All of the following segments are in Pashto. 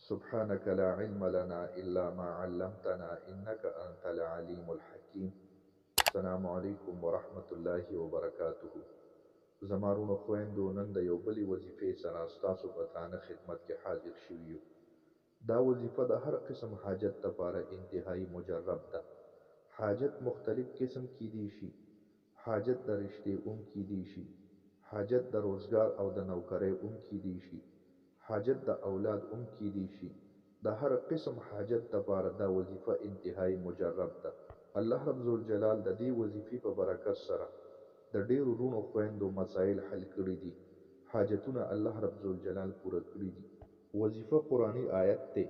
سبحانك لا علم لنا إلا ما علمتنا إنك أنت العليم الحكيم. السلام علیکم ورحمت الله وبرکاته. زمارونو خويندو نن د یو بلې وظیفې سره ستاسو په درانه خدمت کې حاضر شوي یو. دا وظیفه د هر قسم حاجت لپاره انتهایی مجرب ده. حاجت مختلف قسم کیدی شي. حاجت د رشتې اوم کیدی شي. حاجت د روزګار او د نوکرۍ اوم کیدی شي. حاجت د اولاد اوم کیدی شي. د هر قسم حاجت لپاره دا وظیفه انتهایی مجرب ده. الله رب ذوالجلال د دې وظیفې په برکت سره د ډیرو رونو خويندو مسائل حل کړي دي. حاجتونه الله رب ذوالجلال پوره کړي دي. وظیفه قرآنی آیت ته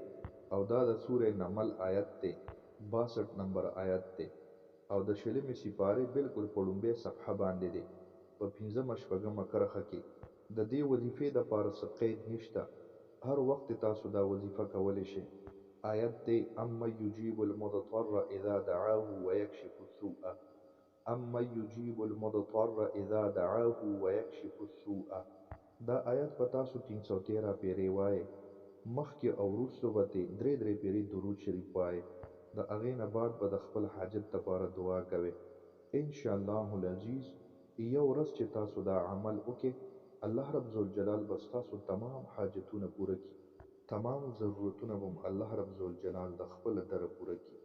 او دا د سوره نمل آیت ته 62 نمبر آیت ته او د شلمې سپاره بالکل په لومبه صفحه باندې دی. په 15 شپږمه کرخه کې د دې وظیفې د پاره څه قید نشته. هر وخت تاسو دا وظیفه کولی شئ. آیت دی اما یجیب المضطر اذا دعاه ويكشف السوء. اما یجیب المضطر اذا دعاه ويكشف السوء. دا آیت په تاسو 313 پیری وای. مخکې او وروسته به درې درې پیری درود شریف وای. د اغې نه بعد به د خپل حاجت لپاره دعا کوئ. ان شاء الله العزیز یو ورځ چې تاسو دا عمل وکړئ، الله رب ذوالجلال به ستاسو تمام حاجتونه پوره کړي. تمام ضرورتونه به الله رب ذوالجلال د خپل در پوره کړي.